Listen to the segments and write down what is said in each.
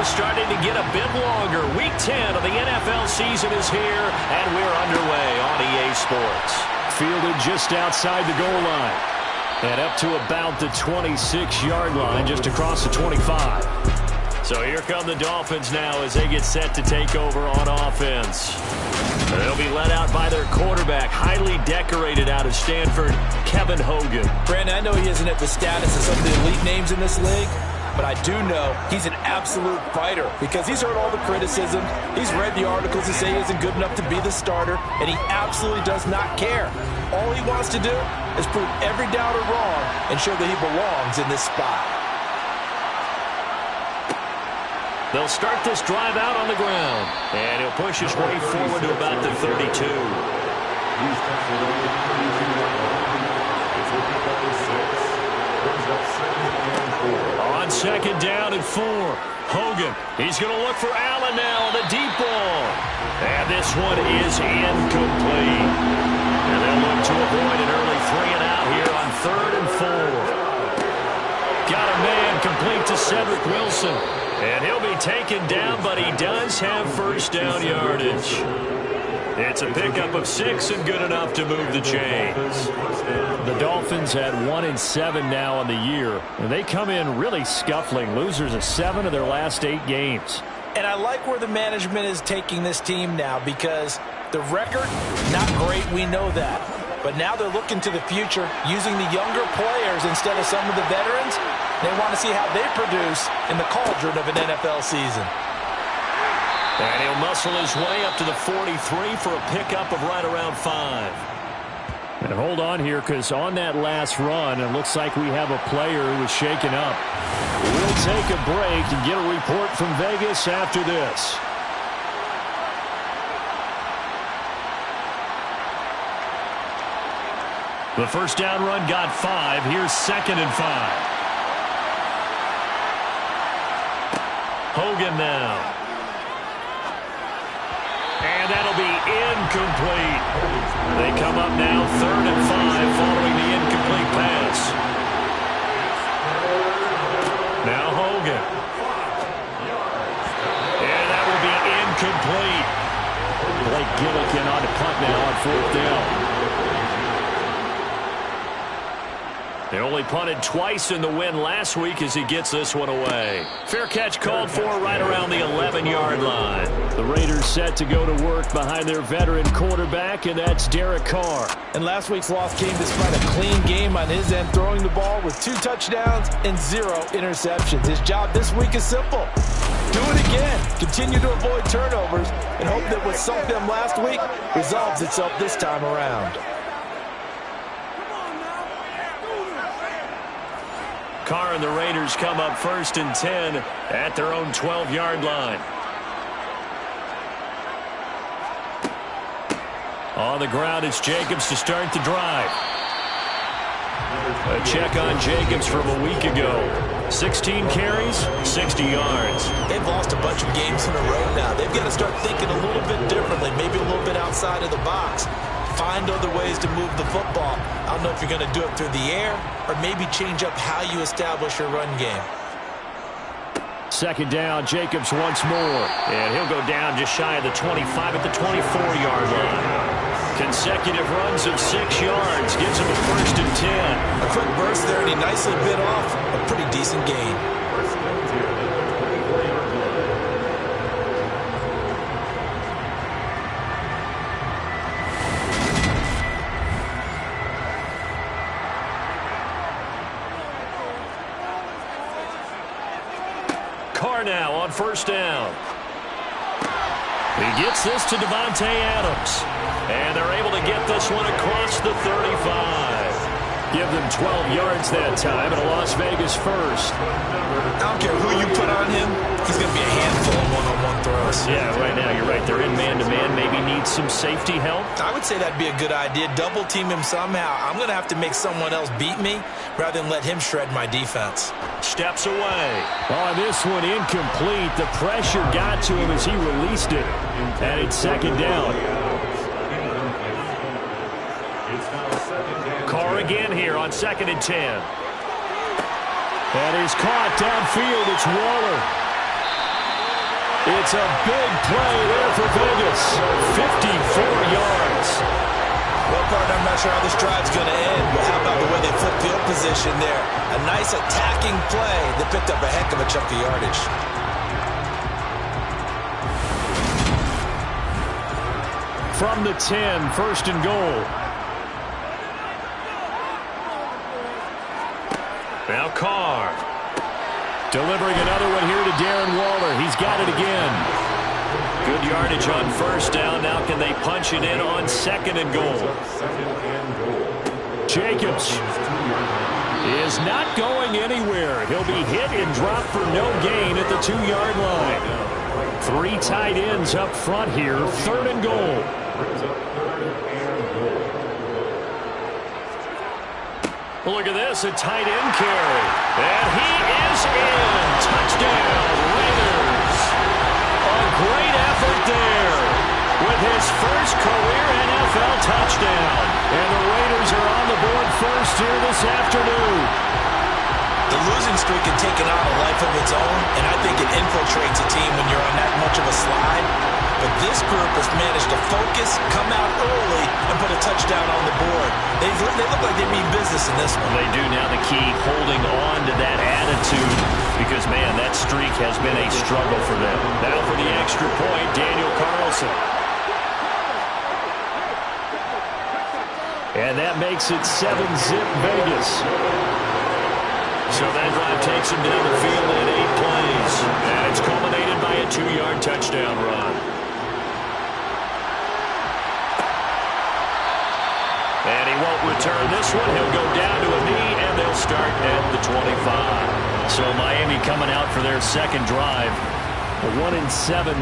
schedule starting to get a bit longer. Week 10 of the NFL season is here, and we're underway on EA Sports. Fielded just outside the goal line. And up to about the 26-yard line, just across the 25. So here come the Dolphins now as they get set to take over on offense. They'll be led out by their quarterback, highly decorated out of Stanford, Kevin Hogan. Brandon, I know he isn't at the status of some of the elite names in this league, but I do know he's an absolute fighter because he's heard all the criticism. He's read the articles that say he isn't good enough to be the starter, and he absolutely does not care. All he wants to do is prove every doubter wrong and show that he belongs in this spot. They'll start this drive out on the ground, and he'll push his way forward to about the 32. On second down and 4, Hogan. He's going to look for Allen now on the deep ball. And this one is incomplete. And they'll look to avoid an early 3-and-out here on 3rd and 4. Got a man complete to Cedric Wilson. And he'll be taken down, but he does have first down yardage. It's a pickup of 6 and good enough to move the chains. The Dolphins at 1-7 now on the year. And they come in really scuffling. Losers of 7 of their last 8 games. And I like where the management is taking this team now because the record, not great, we know that. But now they're looking to the future, using the younger players instead of some of the veterans. They want to see how they produce in the cauldron of an NFL season. And he'll muscle his way up to the 43 for a pickup of right around 5. And hold on here, because on that last run, it looks like we have a player who was shaken up. We'll take a break and get a report from Vegas after this. The first down run got 5. Here's 2nd and 5. Hogan now. And that'll be incomplete. They come up now 3rd and 5 following the incomplete pass. Now Hogan. And that will be incomplete. Blake Gillikin on the punt now on 4th down. They only punted twice in the win last week as he gets this one away. Fair catch called for right around the 11-yard line. The Raiders set to go to work behind their veteran quarterback, and that's Derek Carr. And last week's loss came despite a clean game on his end, throwing the ball with 2 touchdowns and 0 interceptions. His job this week is simple. Do it again. Continue to avoid turnovers and hope that what sunk them last week resolves itself this time around. Carr and the Raiders come up 1st and 10 at their own 12-yard line. On the ground, it's Jacobs to start the drive. A check on Jacobs from a week ago. 16 carries, 60 yards. They've lost a bunch of games in a row now. They've got to start thinking a little bit differently, maybe a little bit outside of the box. Find other ways to move the football. I don't know if you're going to do it through the air or maybe change up how you establish your run game. 2nd down, Jacobs once more. And he'll go down just shy of the 25 at the 24-yard line. Consecutive runs of 6 yards gives him a 1st and 10. A quick burst there, and he nicely bit off a pretty decent gain. Carr now on 1st down. He gets this to Devontae Adams. And they're able to get this one across the 35. Give them 12 yards that time and a Las Vegas 1st. I don't care who you put on him. He's going to be a handful of one-on-one throws. Yeah, right now you're right. They're in man-to-man. Maybe need some safety help. I would say that'd be a good idea. Double team him somehow. I'm going to have to make someone else beat me rather than let him shred my defense. Steps away. On this one, incomplete. The pressure got to him as he released it. And it's 2nd down. Carr again here on 2nd and 10. That is caught downfield. It's Waller. It's a big play there for Vegas. 54 yards. Well, partner, I'm not sure how this drive's going to end, but how about the way they flipped field position there? A nice attacking play that picked up a heck of a chunk of yardage. From the 10, first and goal. Now Carr. Delivering another one here to Darren Waller. He's got it again. Good yardage on first down. Now can they punch it in on second and goal? Jacobs is not going anywhere. He'll be hit and dropped for no gain at the 2-yard line. 3 tight ends up front here. Third and goal. Look at this, a tight end carry. And he is in. Touchdown, Raiders. A great effort there with his first career NFL touchdown. And the Raiders are on the board first here this afternoon. The losing streak had taken on a life of its own, and I think it infiltrates a team when you're on that much of a slide. But this group has managed to focus, come out early, and put a touchdown on the board. They look like they mean business in this one. They do. Now the key, holding on to that attitude, because, man, that streak has been a struggle for them. Now for the extra point, Daniel Carlson. And that makes it 7-zip Vegas. So that drive takes him down the field in 8 plays. And it's culminated by a 2-yard touchdown run. And he won't return this one. He'll go down to a knee, and they'll start at the 25. So Miami coming out for their second drive. 1-7,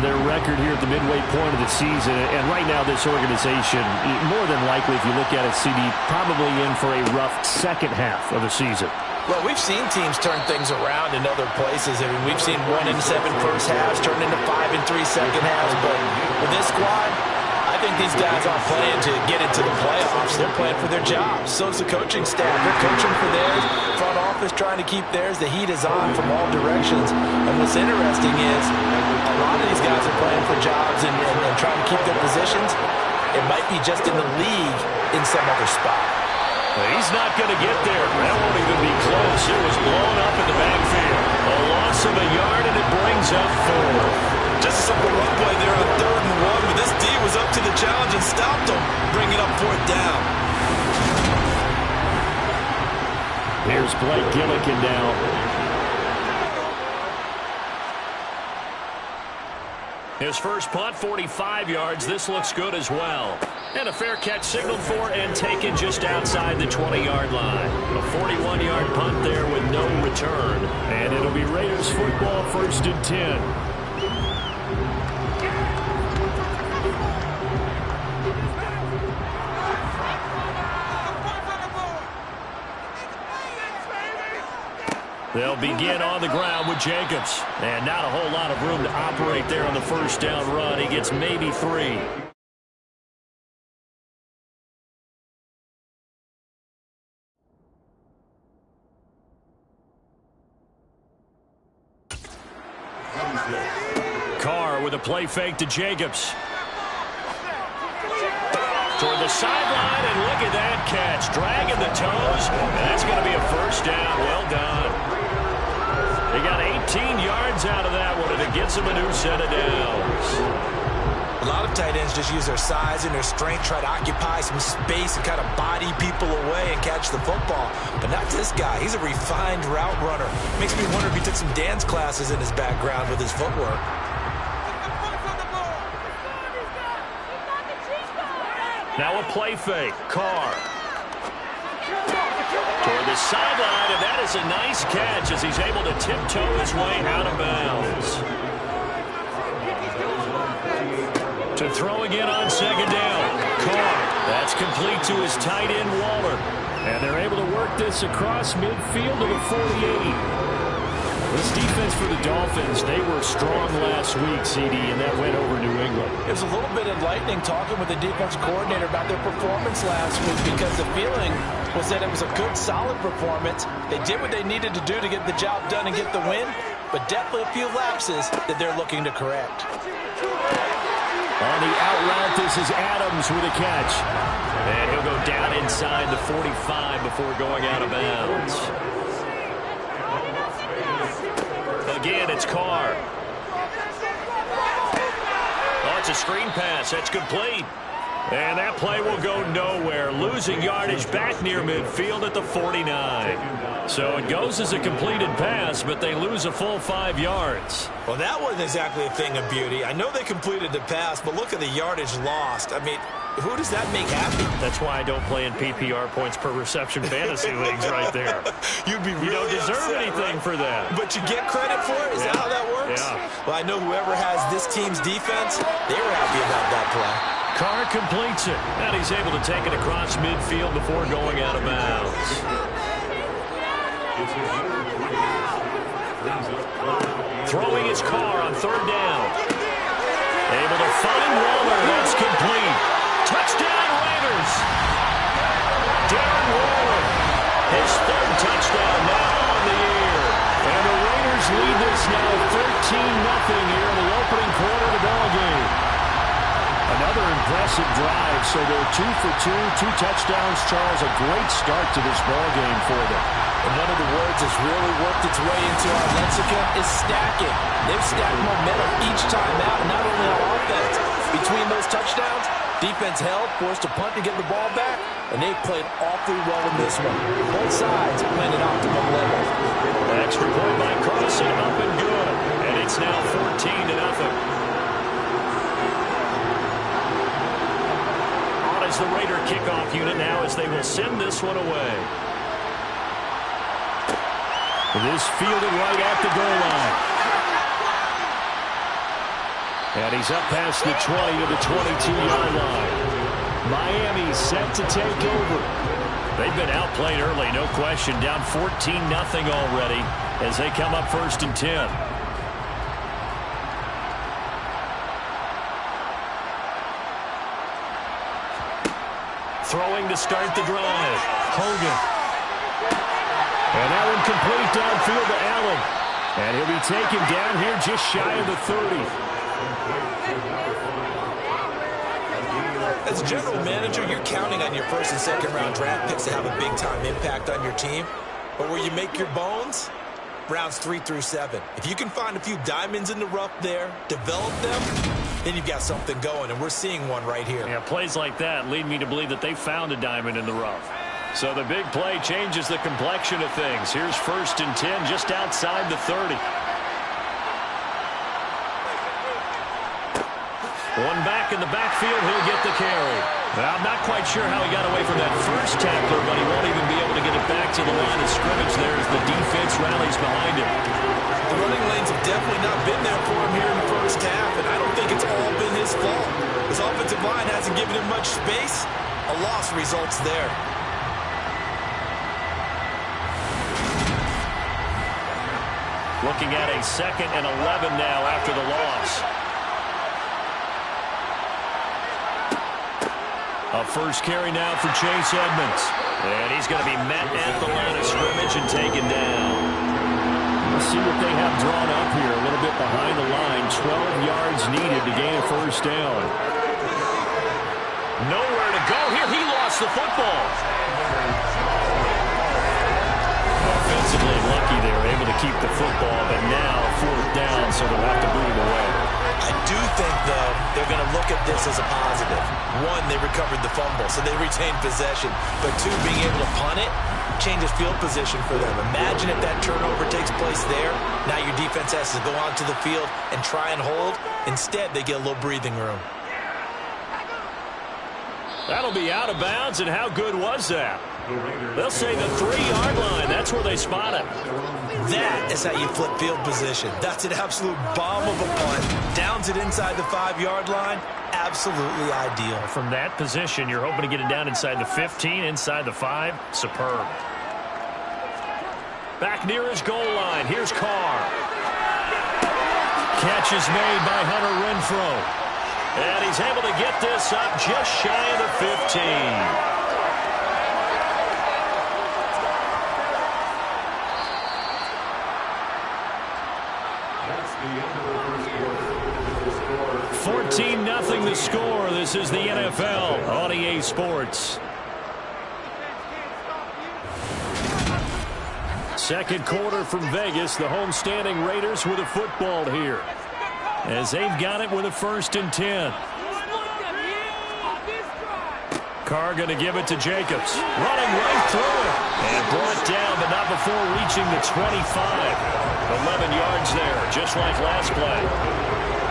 their record here at the midway point of the season. And right now this organization, more than likely, if you look at it, CD, probably in for a rough second half of the season. Well, we've seen teams turn things around in other places. I mean, we've seen 1-7 first halves turn into 5-3 second halves. But with this squad, I think these guys aren't playing to get into the playoffs. They're playing for their jobs. So is the coaching staff. They're coaching for theirs. Front office trying to keep theirs. The heat is on from all directions. And what's interesting is a lot of these guys are playing for jobs and trying to keep their positions. It might be just in the league in some other spot. Well, he's not going to get there. That won't even be close. It was blown up in the backfield. A loss of a yard, and it brings up 4. Just a simple run play there on 3rd and 1, but this D was up to the challenge and stopped him, bringing up 4th down. Here's Blake Gillikin now. His first punt, 45 yards. This looks good as well. And a fair catch signaled for and taken just outside the 20-yard line. A 41-yard punt there with no return. And it'll be Raiders football, 1st and 10. They'll begin on the ground with Jacobs. And not a whole lot of room to operate there on the first down run. He gets maybe 3. Carr with a play fake to Jacobs. Toward the sideline, and look at that catch. Dragging the toes, and that's going to be a first down. Well done. They got 18 yards out of that one, and it gets them a new set of downs. A lot of tight ends just use their size and their strength, try to occupy some space and kind of body people away and catch the football. But not this guy. He's a refined route runner. Makes me wonder if he took some dance classes in his background with his footwork. Now a play fake. Carr. Toward the sideline, and that is a nice catch as he's able to tiptoe his way out of bounds. To throw again on second down. Carr. That's complete to his tight end, Waller. And they're able to work this across midfield to the 48. This defense for the Dolphins, they were strong last week, CD, and that went over New England. It was a little bit enlightening talking with the defense coordinator about their performance last week because the feeling was that it was a good, solid performance. They did what they needed to do to get the job done and get the win, but definitely a few lapses that they're looking to correct. On the out route, this is Adams with a catch. And he'll go down inside the 45 before going out of bounds. Again, it's Carr. Oh, it's a screen pass. That's complete. And that play will go nowhere. Losing yardage back near midfield at the 49. So it goes as a completed pass, but they lose a full 5 yards. Well, that wasn't exactly a thing of beauty. I know they completed the pass, but look at the yardage lost. I mean, who does that make happy? That's why I don't play in PPR points per reception fantasy leagues right there. You'd be really You don't deserve upset, anything right? for that. But you get credit for it? Is that how that works? Yeah. Well, I know whoever has this team's defense, they were happy about that play. Carr completes it, and he's able to take it across midfield before going out of bounds. Throwing his Carr on 3rd down. Able to find Waller. That's complete. Touchdown, Raiders. Darren Waller, his 3rd touchdown now on the year. And the Raiders lead this now 13-0 here in the opening quarter of the ballgame. Another impressive drive, so they're 2 for 2, 2 touchdowns. Charles, a great start to this ballgame for them. And one of the words that's really worked its way into our lexicon is stacking. They've stacked momentum each time out, and not only on offense. Between those touchdowns, defense held, forced a punt to get the ball back, and they played awfully well in this one. Both sides playing at optimum level. Extra point by Carson, up and good. And it's now 14-0. As the Raider kickoff unit now, as they will send this one away. This fielded right at the goal line. And he's up past the 20 to the 22-yard line. Miami set to take over. They've been outplayed early, no question. Down 14-0 already as they come up 1st and 10. Throwing to start the drive. Hogan. And that one complete downfield to Allen. And he'll be taken down here just shy of the 30. As a general manager, you're counting on your 1st and 2nd round draft picks to have a big-time impact on your team. But where you make your bones, rounds 3 through 7. If you can find a few diamonds in the rough there, develop them, then you've got something going, and we're seeing one right here. Yeah, plays like that lead me to believe that they found a diamond in the rough. So the big play changes the complexion of things. Here's 1st and 10 just outside the 30. One back in the backfield, he'll get the carry. Now, I'm not quite sure how he got away from that first tackler, but he won't even be able to get it back to the line of scrimmage there as the defense rallies behind him. The running lanes have definitely not been there for him here in the first half, and I don't think it's all been his fault. His offensive line hasn't given him much space. A loss results there. Looking at a 2nd and 11 now after the loss. A first carry now for Chase Edmonds. And he's going to be met at the line of scrimmage and taken down. Let's see what they have drawn up here. A little bit behind the line. 12 yards needed to gain a 1st down. Nowhere to go here. He lost the football. Offensively lucky they were able to keep the football, but now 4th down, so they'll have to boot it away. I do think, though, they're going to look at this as a positive. 1, they recovered the fumble, so they retained possession. But 2, being able to punt it changes field position for them. Imagine if that turnover takes place there. Now your defense has to go onto the field and try and hold. Instead, they get a little breathing room. That'll be out of bounds, and how good was that? They'll say the 3-yard line. That's where they spot it. That is how you flip field position. That's an absolute bomb of a punt. Downs it inside the 5-yard line. Absolutely ideal. From that position, you're hoping to get it down inside the 15, inside the 5. Superb. Back near his goal line. Here's Carr. Catch is made by Hunter Renfrow. And he's able to get this up just shy of the 15. 14-0 the score. This is the NFL on EA Sports. Second quarter from Vegas. The homestanding Raiders with a football here, as they've got it with a 1st and 10. Carr going to give it to Jacobs. Running right through it. And brought down, but not before reaching the 25. 11 yards there, just like last play.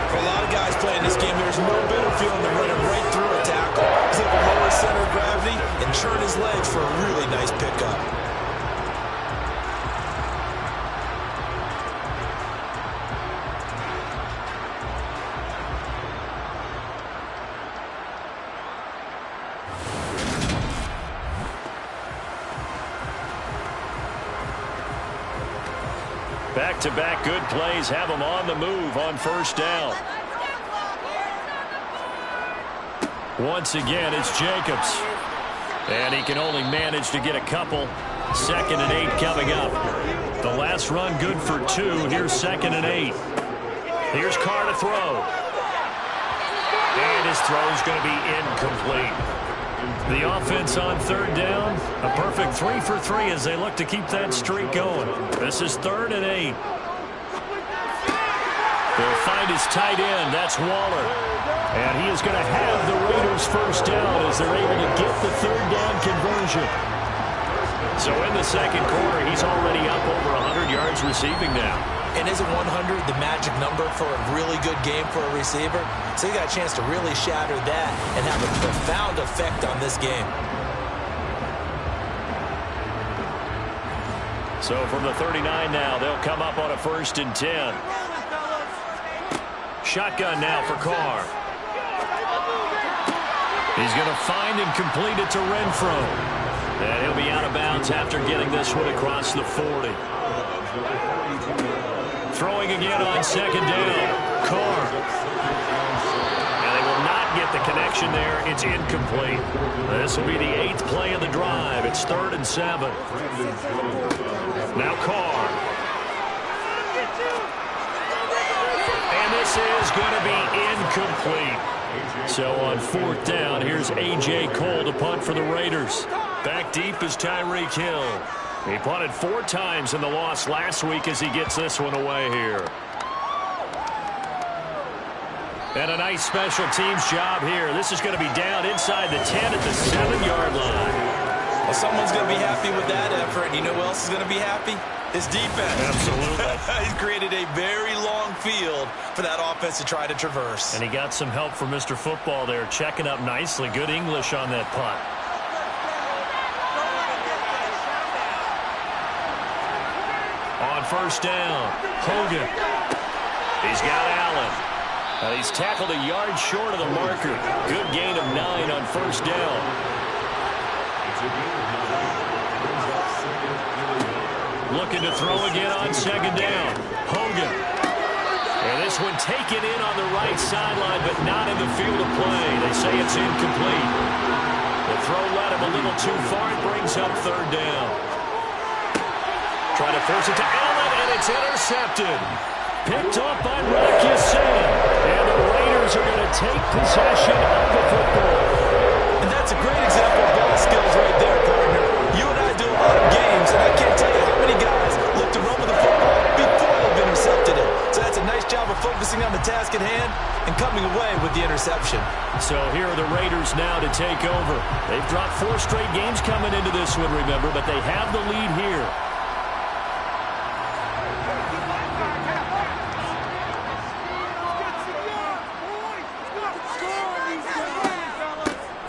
For a lot of guys playing this game, there's no better feeling than running right through a tackle. He's able to lower center of gravity and turn his legs for a really nice pickup. Back-to-back good plays have them on the move on 1st down. Once again, it's Jacobs. And he can only manage to get a couple. 2nd and 8 coming up. The last run good for 2. Here's 2nd and 8. Here's Carr to throw. And his throw's going to be incomplete. The offense on 3rd down, a perfect 3 for 3 as they look to keep that streak going. This is 3rd and 8. They'll find his tight end. That's Waller. And he is going to have the Raiders 1st down as they're able to get the 3rd down conversion. So in the 2nd quarter, he's already up over 100 yards receiving now. And isn't 100 the magic number for a really good game for a receiver? So you got a chance to really shatter that and have a profound effect on this game. So from the 39 now, they'll come up on a 1st and 10. Shotgun now for Carr. He's going to find and complete it to Renfro. And he'll be out of bounds after getting this one across the 40. Throwing again on 2nd down. Carr. And they will not get the connection there. It's incomplete. This will be the 8th play of the drive. It's 3rd and 7. Now Carr. And this is going to be incomplete. So on 4th down, here's A.J. Cole to punt for the Raiders. Back deep is Tyreek Hill. He punted 4 times in the loss last week as he gets this one away here. And a nice special teams job here. This is going to be down inside the 10 at the 7-yard line. Well, someone's going to be happy with that effort. And you know who else is going to be happy? His defense. Absolutely. He's created a very long field for that offense to try to traverse. And he got some help from Mr. Football there, checking up nicely. Good English on that punt. On 1st down, Hogan. He's got Allen. He's tackled a yard short of the marker. Good gain of 9 on 1st down. Looking to throw again on 2nd down. Hogan. And this one taken in on the right sideline, but not in the field of play. They say it's incomplete. The throw led him a little too far. It brings up 3rd down. Trying to force it to Allen, and it's intercepted. Picked off by Rock Ya-Sin. And the Raiders are going to take possession of the football. And that's a great example of ball skills right there, partner. You and I do a lot of games, and I can't tell you how many guys look to run with the football before they've intercepted it. So that's a nice job of focusing on the task at hand and coming away with the interception. So here are the Raiders now to take over. They've dropped 4 straight games coming into this one, remember, but they have the lead here.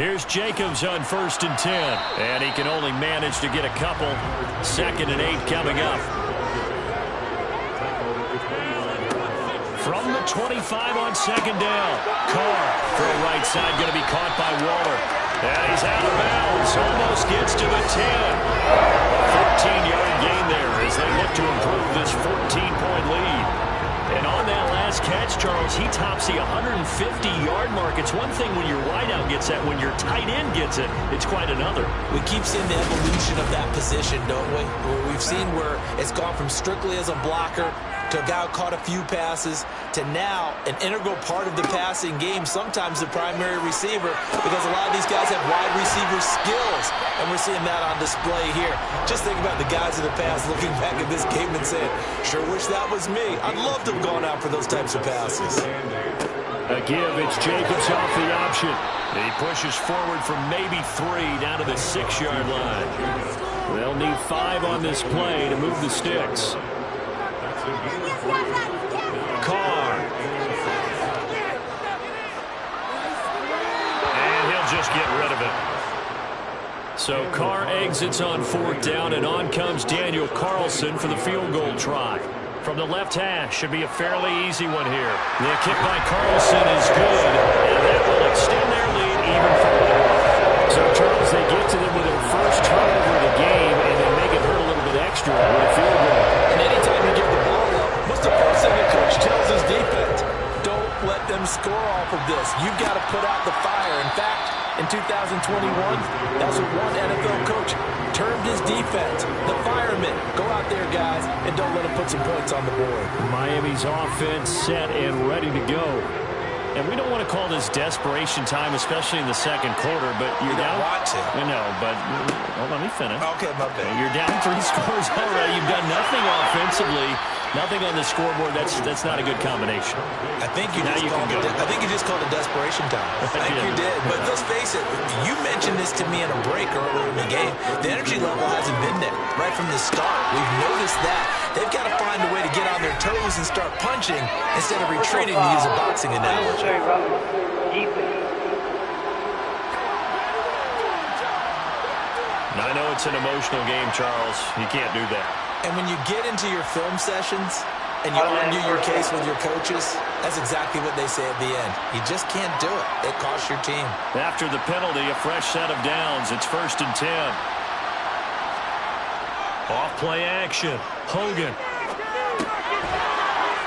Here's Jacobs on 1st and 10. And he can only manage to get a couple. 2nd and 8 coming up. From the 25 on 2nd down. Carr, throw right side, going to be caught by Waller. And he's out of bounds. Almost gets to the 10. 14-yard gain there as they look to improve this 14-point lead. And on that last catch, Charles, he tops the 150-yard mark. It's one thing when your wideout gets that. When your tight end gets it, it's quite another. We keep seeing the evolution of that position, don't we? We've seen where it's gone from strictly as a blocker to a guy who caught a few passes to now an integral part of the passing game, sometimes the primary receiver, because a lot of these guys have wide receiver skills, and we're seeing that on display here. Just think about the guys of the past looking back at this game and saying, sure wish that was me. I'd love to have gone out for those types of passes. A give, it's Jacobs off the option. He pushes forward from maybe 3 down to the 6-yard line. They'll need 5 on this play to move the sticks. Carr. And he'll just get rid of it. So Carr exits on 4th down, and on comes Daniel Carlson for the field goal try. From the left hash, should be a fairly easy one here. The kick by Carlson is good, and that will extend their lead even further. So, Charles, they get to them with their first turnover of the game, and they make it hurt a little bit extra with a field goal. And anytime you give the ball up, what's the first thing the coach tells his defense? Don't let them score off of this. You've got to put out the fire. In fact, in 2021, that's what one NFL coach termed his defense, the firemen. Go out there, guys, and don't let them put some points on the board. Miami's offense set and ready to go. And we don't want to call this desperation time, especially in the second quarter, but you're down. Want to. I know, but let me finish. Okay, my bad. You're down 3 scores already. You've done nothing offensively, nothing on the scoreboard. That's not a good combination. I think you just called it desperation time. I think you did. But let's face it, you mentioned this to me in a break earlier in the game. The energy level hasn't been there right from the start. We've noticed that. They've got to find a way to get on their toes and start punching instead of retreating, to use a boxing analogy. I know it's an emotional game, Charles. You can't do that. And when you get into your film sessions and you argue your case with your coaches, that's exactly what they say at the end. You just can't do it. It costs your team. After the penalty, a fresh set of downs. It's 1st and 10. Off play action. Hogan.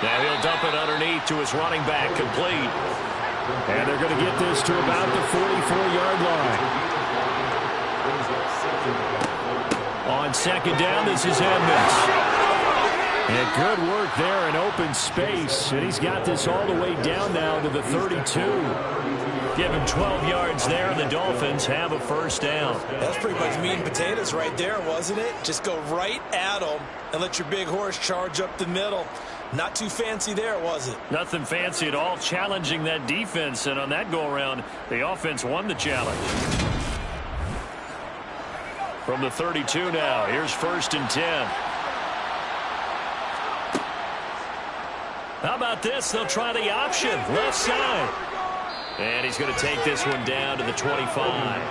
Now he'll dump it underneath to his running back, complete. And they're going to get this to about the 44-yard line. On 2nd down, this is Edmonds. And good work there in open space. And he's got this all the way down now to the 32. Give him 12 yards there, and the Dolphins have a 1st down. That's pretty much meat and potatoes right there, wasn't it? Just go right at them and let your big horse charge up the middle. Not too fancy there, was it? Nothing fancy at all, challenging that defense. And on that go-around, the offense won the challenge. From the 32 now, here's 1st and 10. How about this? They'll try the option, left side. And he's going to take this one down to the 25.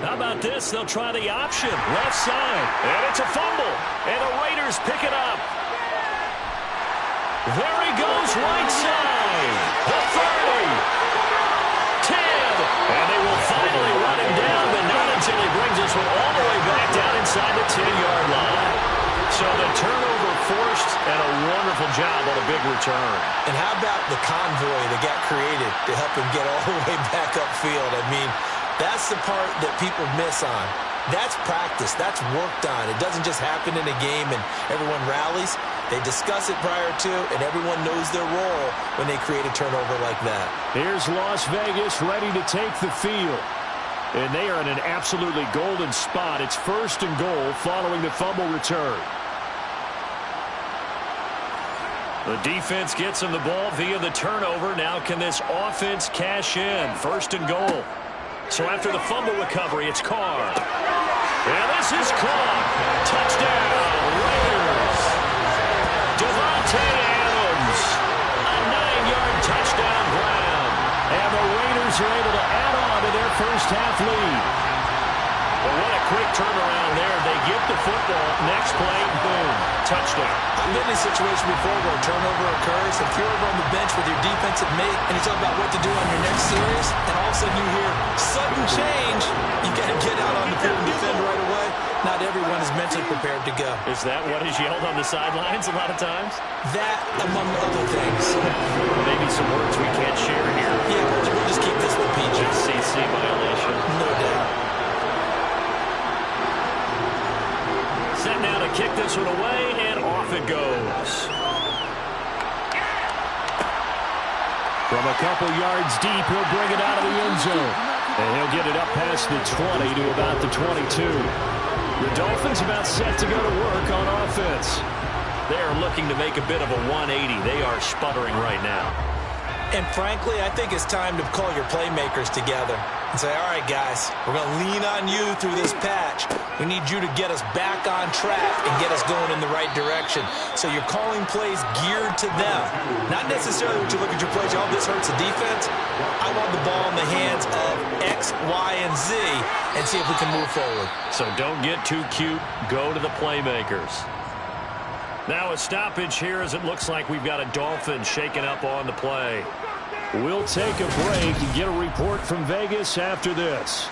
How about this? They'll try the option, left side. And it's a fumble. And the Raiders pick it up. There he goes, right side. The 30. 10. And they will finally run him down, but not until he brings this one all the way back down inside the 10-yard line. So the turnover forced, and a wonderful job on a big return. And how about the convoy that got created to help him get all the way back upfield? I mean, that's the part that people miss on. That's practice. That's worked on. It doesn't just happen in a game and everyone rallies. They discuss it prior to, and everyone knows their role when they create a turnover like that. Here's Las Vegas ready to take the field. And they are in an absolutely golden spot. It's 1st and goal following the fumble return. The defense gets him the ball via the turnover. Now can this offense cash in? 1st and goal. So after the fumble recovery, it's Carr. And this is caught. Touchdown, Raiders. Devontae Adams. A 9-yard touchdown ground. And the Raiders are able to add on to their first-half lead. Well, what a quick turnaround there. They get the football. Next play, boom, touchdown. I've been in a situation before where a turnover occurs. If you're over on the bench with your defensive mate and you talk about what to do on your next series, and all of a sudden you hear sudden change, you got to get out on the field and defend right away. Not everyone is mentally prepared to go. Is that what is yelled on the sidelines a lot of times? That, among other things. Maybe some words we can't share here. Yeah, we'll just keep this with PG. CC violation. No doubt. this one away, and off it goes. From a couple yards deep, he'll bring it out of the end zone. And he'll get it up past the 20 to about the 22. The Dolphins about set to go to work on offense. They are looking to make a bit of a 180. They are sputtering right now. And frankly, I think it's time to call your playmakers together and say, all right, guys, we're going to lean on you through this patch. We need you to get us back on track and get us going in the right direction. So you're calling plays geared to them. Not necessarily what you look at your plays, oh, this hurts the defense. I want the ball in the hands of X, Y, and Z and see if we can move forward. So don't get too cute. Go to the playmakers. Now a stoppage here as it looks like we've got a Dolphin shaken up on the play. We'll take a break and get a report from Vegas after this.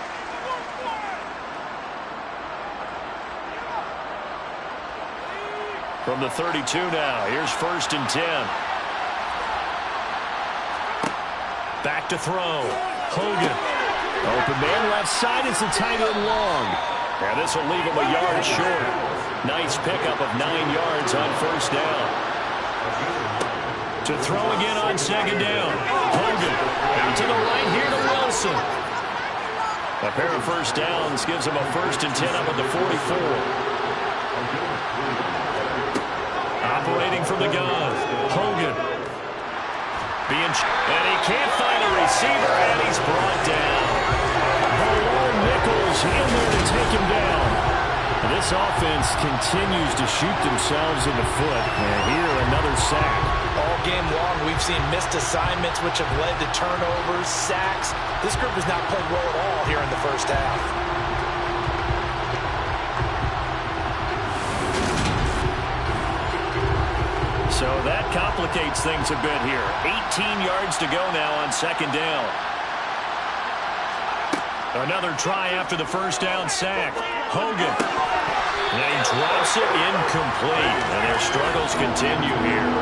From the 32 now, here's 1st and 10. Back to throw. Hogan. Open man left side. It's a tight end long. And this will leave him a yard short. Nice pickup of 9 yards on 1st down. To throw again on 2nd down. Hogan. And to the right here to Wilson. A pair of 1st downs gives him a 1st and 10 up at the 44. Operating from the gun. Hogan. And he can't find a receiver, and he's brought down. Malone Nichols in there to take him down. This offense continues to shoot themselves in the foot. And here, another sack. All game long, we've seen missed assignments, which have led to turnovers, sacks. This group has not played well at all here in the first half. So that complicates things a bit here. 18 yards to go now on 2nd down. Another try after the 1st down sack. Hogan. And he drops it incomplete. And their struggles continue here.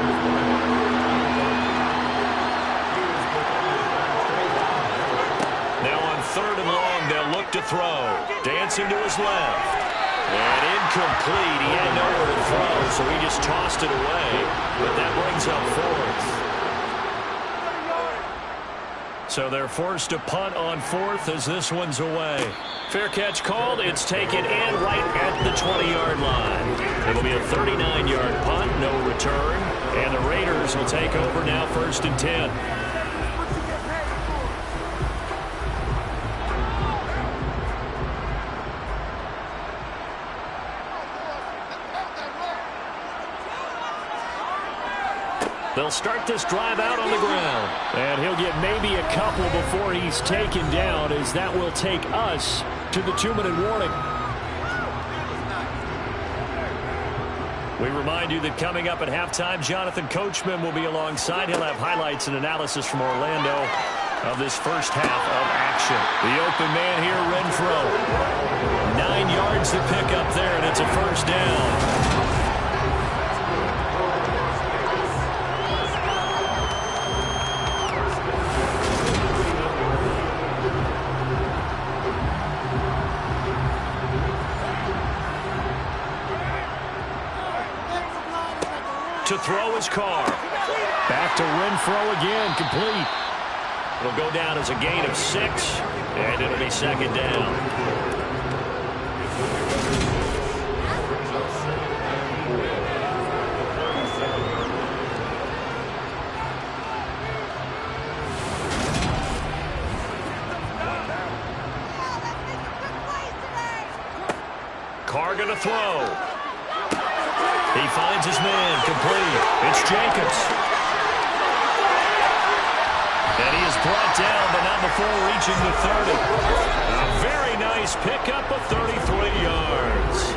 Now on 3rd and long, they'll look to throw. Dancing to his left. And incomplete. He had nowhere to throw, so he just tossed it away. But that brings up 4th. So they're forced to punt on 4th as this one's away. Fair catch called. It's taken in right at the 20-yard line. It'll be a 39-yard punt, no return. And the Raiders will take over now 1st and 10. They'll start this drive out on the ground. And he'll get maybe a couple before he's taken down, as that will take us to the 2-minute warning. We remind you that coming up at halftime, Jonathan Coachman will be alongside. He'll have highlights and analysis from Orlando of this first half of action. The open man here, Renfro. 9 yards to pick up there, and it's a 1st down. To throw his car. Back to Renfro again, complete. It'll go down as a gain of 6, and it'll be 2nd down. Carr gonna throw. He finds his man, complete. It's Jacobs. And he is brought down, but not before reaching the 30. A very nice pickup of 33 yards.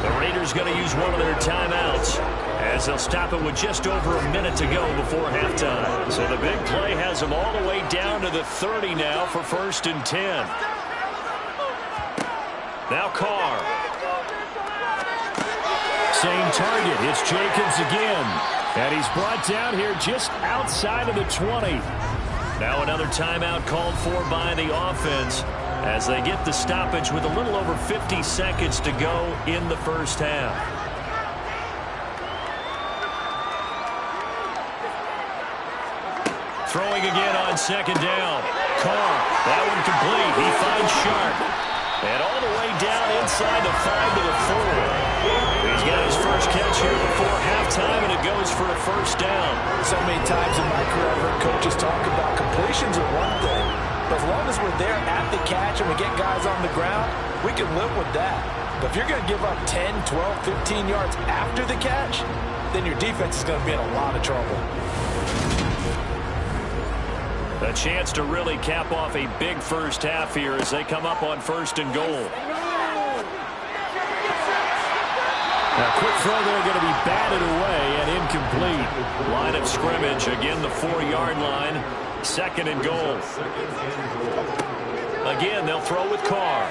The Raiders going to use one of their timeouts as they'll stop it with just over a minute to go before halftime. So the big play has them all the way down to the 30 now for 1st and 10. Now Carr. Same target. It's Jacobs again. And he's brought down here just outside of the 20. Now another timeout called for by the offense as they get the stoppage with a little over 50 seconds to go in the first half. Throwing again on second down. Carr, that one complete. He finds Sharp. And all the way down inside the 5 to the 4. He's got his first catch here before halftime, and it goes for a first down. So many times in my career, I've heard coaches talk about completions are one thing. But as long as we're there at the catch and we get guys on the ground, we can live with that. But if you're going to give up 10, 12, 15 yards after the catch, then your defense is going to be in a lot of trouble. A chance to really cap off a big first half here as they come up on 1st and goal. A quick throw there going to be batted away and incomplete. Line of scrimmage, again the 4-yard line. 2nd and goal. Again, they'll throw with Carr.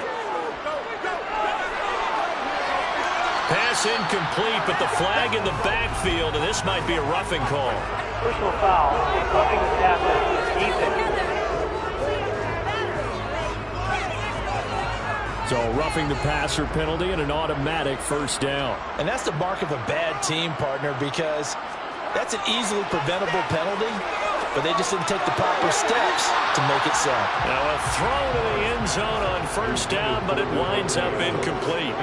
Pass incomplete, but the flag in the backfield, and this might be a roughing call. Personal foul. Roughing the tackle. Ethan. So roughing the passer penalty and an automatic first down. And that's the mark of a bad team, partner, because that's an easily preventable penalty, but they just didn't take the proper steps to make it so. Now a throw to the end zone on 1st down, but it winds up incomplete.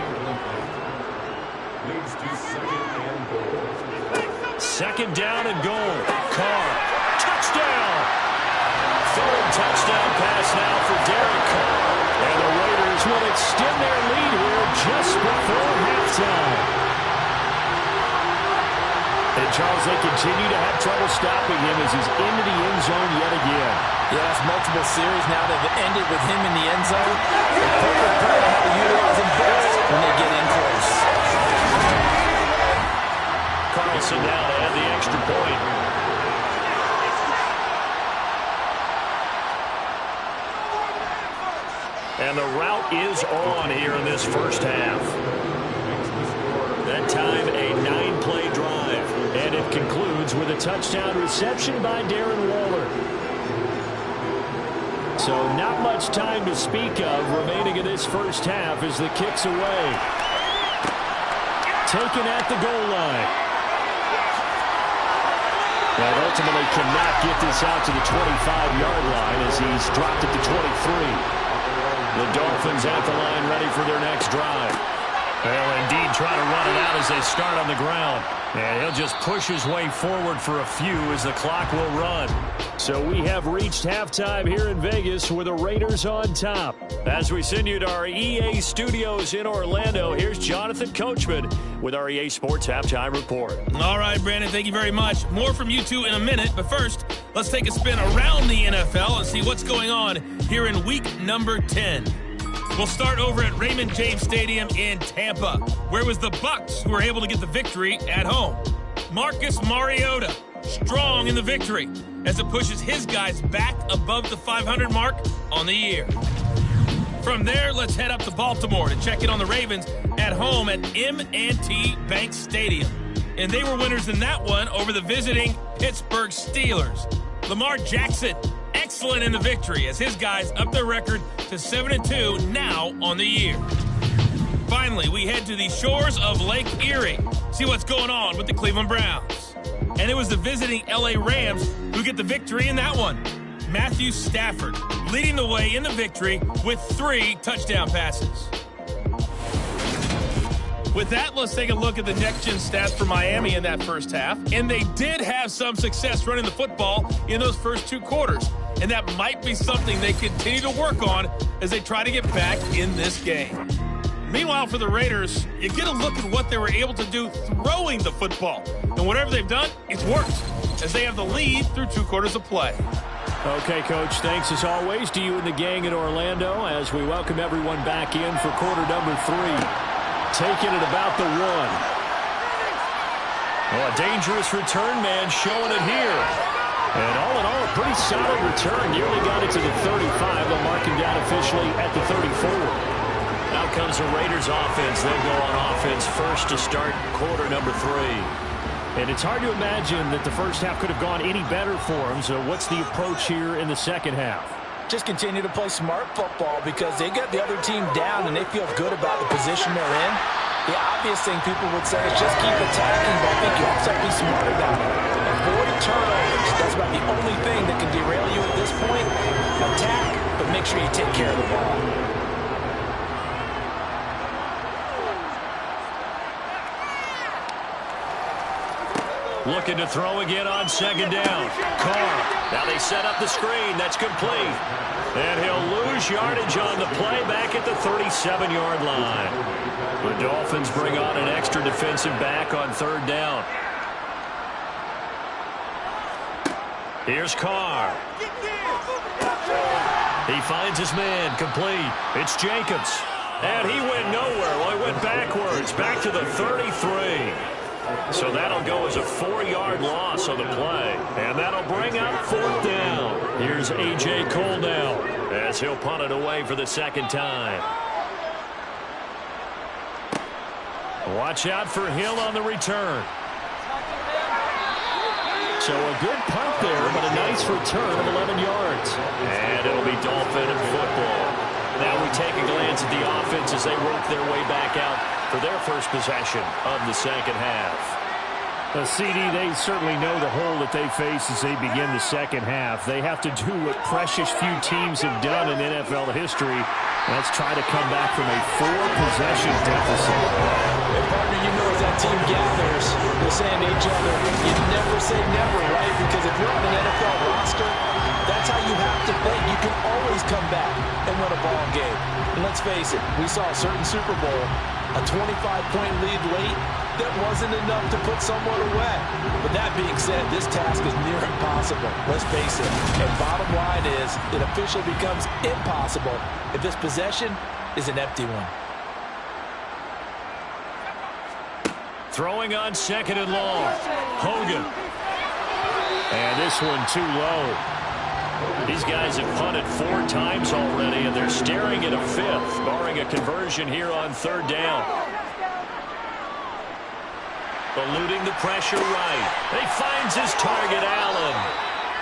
2nd down and goal. Carr. Touchdown! 3rd touchdown pass now for Derek Carr. And the Raiders will extend their lead here just before halftime. And Charles, they continue to have trouble stopping him as he's into the end zone yet again. Yes, multiple series now that have ended with him in the end zone. The perfect play how to utilize him best when they get in close. Carlson now to add the extra point. And the route is on here in this first half. That time, a 9-play drive. And it concludes with a touchdown reception by Darren Waller. So not much time to speak of remaining in this first half as the kick's away. Taken at the goal line. And ultimately cannot get this out to the 25-yard line as he's dropped at the 23. The Dolphins at the line ready for their next drive. They'll indeed try to run it out as they start on the ground. And he'll just push his way forward for a few as the clock will run. So we have reached halftime here in Vegas with the Raiders on top. As we send you to our EA studios in Orlando, here's Jonathan Coachman with our EA Sports Halftime Report. All right, Brandon, thank you very much. More from you two in a minute, but first, let's take a spin around the NFL and see what's going on here in week number 10. We'll start over at Raymond James Stadium in Tampa, where it was the Bucs who were able to get the victory at home. Marcus Mariota, strong in the victory, as it pushes his guys back above the 500 mark on the year. From there, let's head up to Baltimore to check in on the Ravens at home at M&T Bank Stadium. And they were winners in that one over the visiting Pittsburgh Steelers. Lamar Jackson, excellent in the victory as his guys up their record to 7-2 now on the year. Finally, we head to the shores of Lake Erie, see what's going on with the Cleveland Browns. And it was the visiting LA Rams who get the victory in that one. Matthew Stafford leading the way in the victory with 3 touchdown passes. With that, let's take a look at the next-gen stats for Miami in that first half. And they did have some success running the football in those first 2 quarters. And that might be something they continue to work on as they try to get back in this game. Meanwhile, for the Raiders, you get a look at what they were able to do throwing the football. And whatever they've done, it's worked, as they have the lead through 2 quarters of play. Okay, Coach, thanks as always to you and the gang in Orlando as we welcome everyone back in for quarter number 3. Taking it about the 1. Well, a dangerous return man showing it here. And all in all, a pretty solid return. Nearly got it to the 35. They'll mark him down officially at the 34. Out comes the Raiders offense. They'll go on offense first to start quarter number 3. And it's hard to imagine that the first half could have gone any better for them. So what's the approach here in the second half? Just continue to play smart football because they got the other team down and they feel good about the position they're in. The obvious thing people would say is just keep attacking, but I think you also have to be smart about it. If avoid turnovers. That's about the only thing that can derail you at this point. Attack, but make sure you take care of the ball. Looking to throw again on second down. Carr. Now they set up the screen. That's complete. And he'll lose yardage on the play back at the 37-yard line. The Dolphins bring on an extra defensive back on third down. Here's Carr. He finds his man, complete. It's Jacobs. And he went nowhere. Well, he went backwards, back to the 33. So that'll go as a 4-yard loss on the play. And that'll bring up fourth down. Here's A.J. Cole now as he'll punt it away for the second time. Watch out for Hill on the return. So a good punt there, but a nice return of 11 yards. And it'll be Dolphin football. Now we take a glance at the offense as they work their way back out for their first possession of the second half. CD, they certainly know the hole that they face as they begin the second half. They have to do what precious few teams have done in NFL history. Let's try to come back from a 4-possession deficit. And partner, you know as that team gathers, they're saying to each other, you never say never, right? Because if you're on an NFL roster, that's how you have to think. You can always come back and win a ball game. And let's face it, we saw a certain Super Bowl, a 25-point lead late, that wasn't enough to put someone away. But that being said, this task is near impossible. Let's face it. And bottom line is, it officially becomes impossible if this possession is an empty one. Throwing on second and long. Hogan. And this one too low. These guys have punted 4 times already, and they're staring at a 5th, barring a conversion here on third down. Eluding the pressure right. He finds his target, Allen.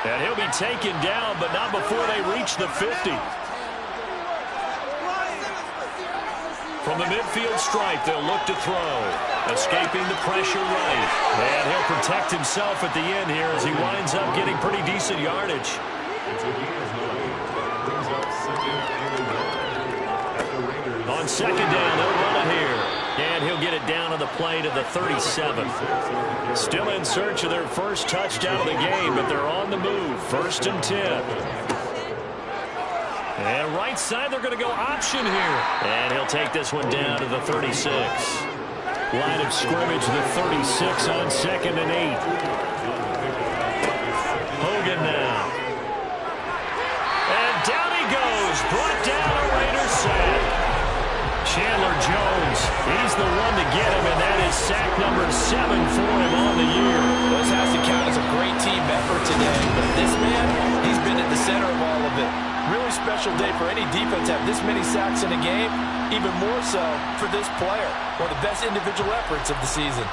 And he'll be taken down, but not before they reach the 50. From the midfield stripe, they'll look to throw. Escaping the pressure right. And he'll protect himself at the end here as he winds up getting pretty decent yardage. On second down, they'll run it here. And he'll get it down on the play to the 37th. Still in search of their first touchdown of the game, but they're on the move. 1st and 10. And right side, they're going to go option here. And he'll take this one down to the 36. Line of scrimmage, the 36 on 2nd and 8. Hogan now. And down he goes. Brought down a Raiders sack. Chandler Jones, he's the one to get him, and that is sack number 7 for him on the year. This has to count as a great team effort today, but this man, he's been at the center of all of it. Really special day for any defense to have this many sacks in a game, even more so for this player. One of the best individual efforts of the season.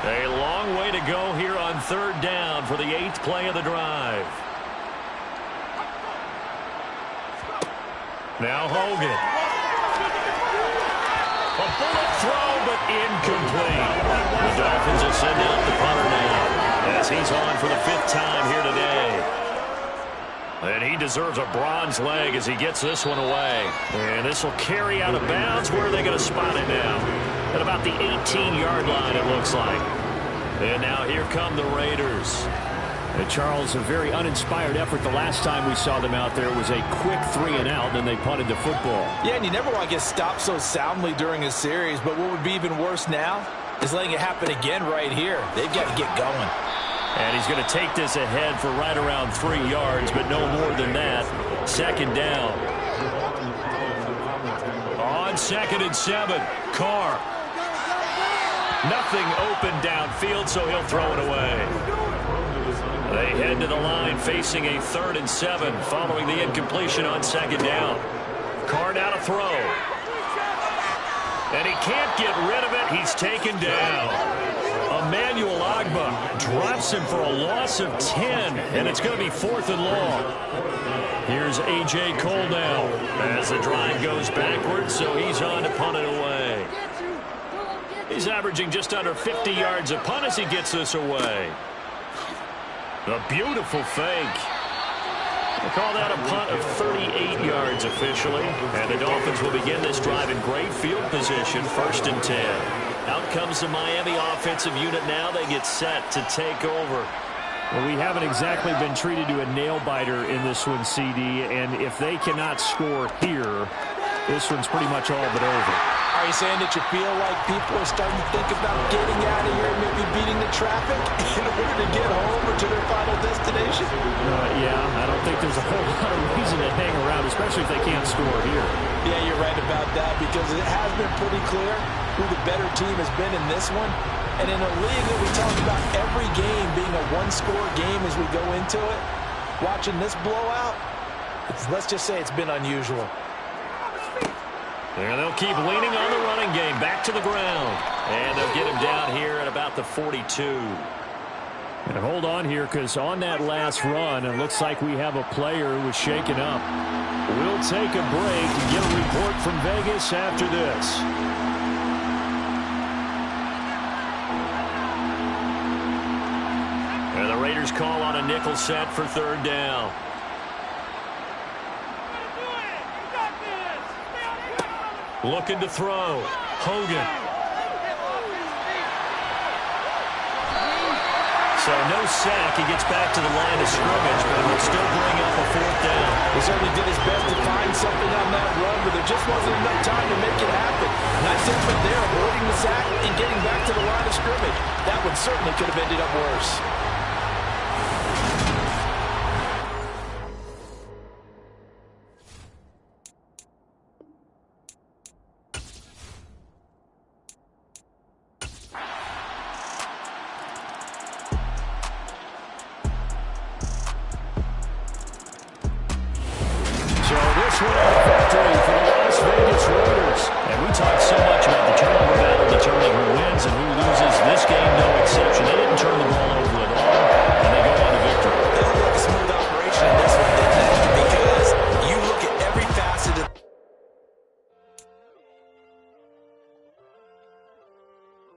A long way to go here on third down for the 8th play of the drive. Now Hogan. A bullet throw, but incomplete. The Dolphins will send out the punter now as he's on for the 5th time here today. And he deserves a bronze leg as he gets this one away. And this will carry out of bounds. Where are they going to spot it now? At about the 18-yard line, it looks like. And now here come the Raiders. Charles, a very uninspired effort. The last time we saw them out there was a quick 3-and-out, and then they punted the football. Yeah, and you never want to get stopped so soundly during a series, but what would be even worse now is letting it happen again right here. They've got to get going. And he's going to take this ahead for right around 3 yards, but no more than that. Second down. On 2nd and 7, Carr. Nothing open downfield, so he'll throw it away. They head to the line facing a 3rd and 7 following the incompletion on second down. Carr now to throw. And he can't get rid of it. He's taken down. Emmanuel Agba drops him for a loss of 10, and it's going to be 4th and long. Here's A.J. Cole now as the drive goes backwards, so he's on to punt it away. He's averaging just under 50 yards a punt as he gets this away. A beautiful fake. We'll call that a punt of 38 yards officially. And the Dolphins will begin this drive in great field position, 1st and 10. Out comes the Miami offensive unit now. They get set to take over. Well, we haven't exactly been treated to a nail-biter in this one, CD. And if they cannot score here, this one's pretty much all but over. Are you saying that you feel like people are starting to think about getting out of here and maybe beating the traffic in order to get home or to their final destination? Yeah, I don't think there's a whole lot of reason to hang around, especially if they can't score here. Yeah, you're right about that because it has been pretty clear who the better team has been in this one. And in a league that we talk about every game being a one-score game as we go into it, watching this blowout, let's just say it's been unusual. And they'll keep leaning on the running game. Back to the ground. And they'll get him down here at about the 42. And hold on here because on that last run, it looks like we have a player who was shaken up. We'll take a break and get a report from Vegas after this. And the Raiders call on a nickel set for 3rd down. Looking to throw. Hogan. So no sack. He gets back to the line of scrimmage, but he'll still bring up a 4th down. He certainly did his best to find something on that run, but there just wasn't enough time to make it happen. Nice effort there, avoiding the sack and getting back to the line of scrimmage. That one certainly could have ended up worse.